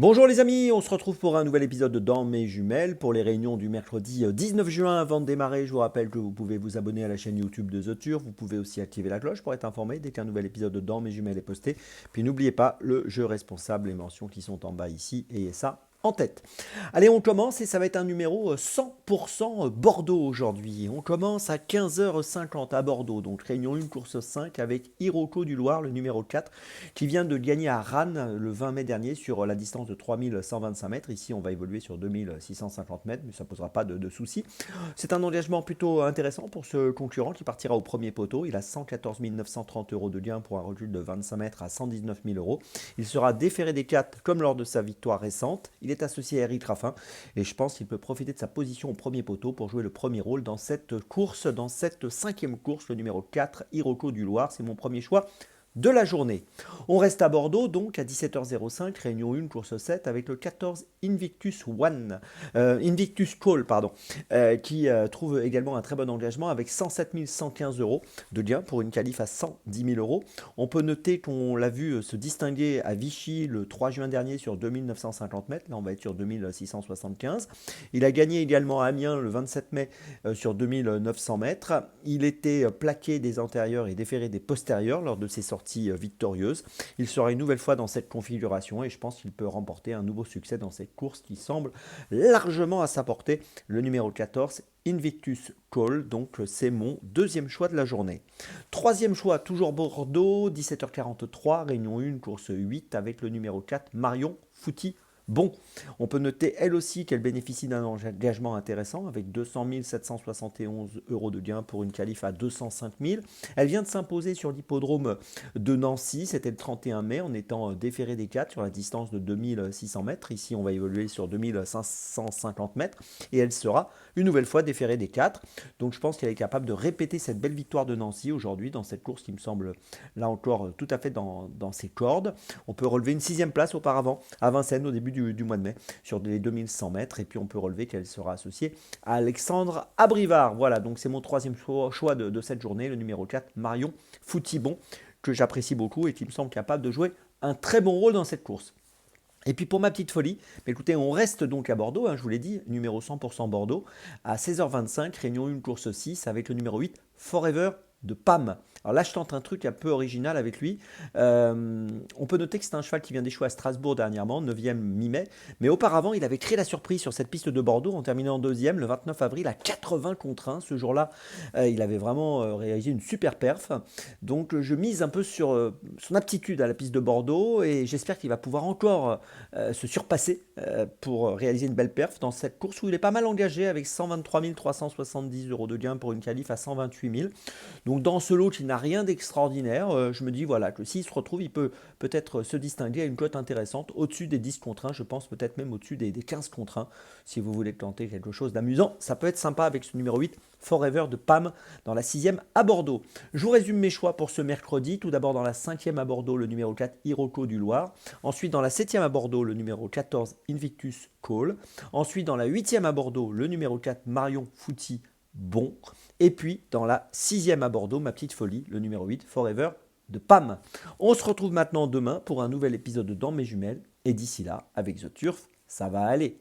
Bonjour les amis, on se retrouve pour un nouvel épisode de Dans mes jumelles pour les réunions du mercredi 19 juin. Avant de démarrer, je vous rappelle que vous pouvez vous abonner à la chaîne YouTube de The Turf, vous pouvez aussi activer la cloche pour être informé dès qu'un nouvel épisode de Dans mes jumelles est posté. Puis n'oubliez pas le jeu responsable, les mentions qui sont en bas ici et ça en tête. Allez, on commence et ça va être un numéro 100% Bordeaux aujourd'hui. On commence à 15h50 à Bordeaux, donc réunion 1, course 5 avec Iroko du Loir, le numéro 4, qui vient de gagner à Rannes le 20 mai dernier sur la distance de 3125 mètres. Ici, on va évoluer sur 2650 mètres, mais ça ne posera pas de soucis. C'est un engagement plutôt intéressant pour ce concurrent qui partira au premier poteau. Il a 114 930 euros de gain pour un recul de 25 mètres à 119 000 euros. Il sera déféré des 4 comme lors de sa victoire récente. Il est associé à Eric Raffin et je pense qu'il peut profiter de sa position au premier poteau pour jouer le premier rôle dans cette course, dans cette cinquième course, le numéro 4, Iroko du Loir. C'est mon premier choix de la journée. On reste à Bordeaux, donc à 17h05, réunion 1, course 7, avec le 14 Invictus Call, qui trouve également un très bon engagement avec 107 115 euros de gain pour une qualif à 110 000 euros. On peut noter qu'on l'a vu se distinguer à Vichy le 3 juin dernier sur 2950 mètres, là on va être sur 2675. Il a gagné également à Amiens le 27 mai sur 2900 mètres. Il était plaqué des antérieurs et déféré des postérieurs lors de ses sorties victorieuse. Il sera une nouvelle fois dans cette configuration et je pense qu'il peut remporter un nouveau succès dans cette course qui semble largement à sa portée. Le numéro 14, Invictus Call, donc c'est mon deuxième choix de la journée. Troisième choix, toujours Bordeaux, 17h43, réunion 1, course 8 avec le numéro 4, Marion Fouty. Bon, on peut noter elle aussi qu'elle bénéficie d'un engagement intéressant avec 200 771 euros de gain pour une qualif à 205 000. Elle vient de s'imposer sur l'hippodrome de Nancy, c'était le 31 mai en étant déférée des 4 sur la distance de 2600 mètres. Ici on va évoluer sur 2550 mètres et elle sera une nouvelle fois déférée des 4. Donc je pense qu'elle est capable de répéter cette belle victoire de Nancy aujourd'hui dans cette course qui me semble là encore tout à fait dans ses cordes. On peut relever une 6e place auparavant à Vincennes au début du mois de mai sur les 2100 mètres et puis on peut relever qu'elle sera associée à Alexandre Abrivard. Voilà, donc c'est mon troisième choix de cette journée, le numéro 4, Marion Foutibon, que j'apprécie beaucoup et qui me semble capable de jouer un très bon rôle dans cette course. Et puis pour ma petite folie, mais écoutez, on reste donc à Bordeaux, je vous l'ai dit, numéro 100% Bordeaux, à 16h25, réunion 1, course 6, avec le numéro 8, Forever de Pam. Alors là, je tente un truc un peu original avec lui. On peut noter que c'est un cheval qui vient d'échouer à Strasbourg dernièrement, 9e mi-mai. Mais auparavant, il avait créé la surprise sur cette piste de Bordeaux en terminant deuxième le 29 avril à 80 contre 1. Ce jour-là, il avait vraiment réalisé une super perf. Donc je mise un peu sur son aptitude à la piste de Bordeaux et j'espère qu'il va pouvoir encore se surpasser pour réaliser une belle perf dans cette course où il est pas mal engagé avec 123 370 euros de gain pour une qualif à 128 000. Donc dans ce lot qui n'a rien d'extraordinaire, je me dis voilà que s'il se retrouve, il peut peut-être se distinguer à une cote intéressante au-dessus des 10 contre 1, je pense peut-être même au-dessus des 15 contre 1. Si vous voulez tenter quelque chose d'amusant, ça peut être sympa avec ce numéro 8, Forever de Pam, dans la 6e à Bordeaux. Je vous résume mes choix pour ce mercredi. Tout d'abord dans la 5e à Bordeaux, le numéro 4, Iroko du Loir. Ensuite dans la 7e à Bordeaux, le numéro 14, Invictus Call. Ensuite dans la 8e à Bordeaux, le numéro 4, Marion Fouty. Bon. Et puis, dans la 6e à Bordeaux, ma petite folie, le numéro 8, Forever de Pam. On se retrouve maintenant demain pour un nouvel épisode de Dans mes jumelles. Et d'ici là, avec The Turf, ça va aller.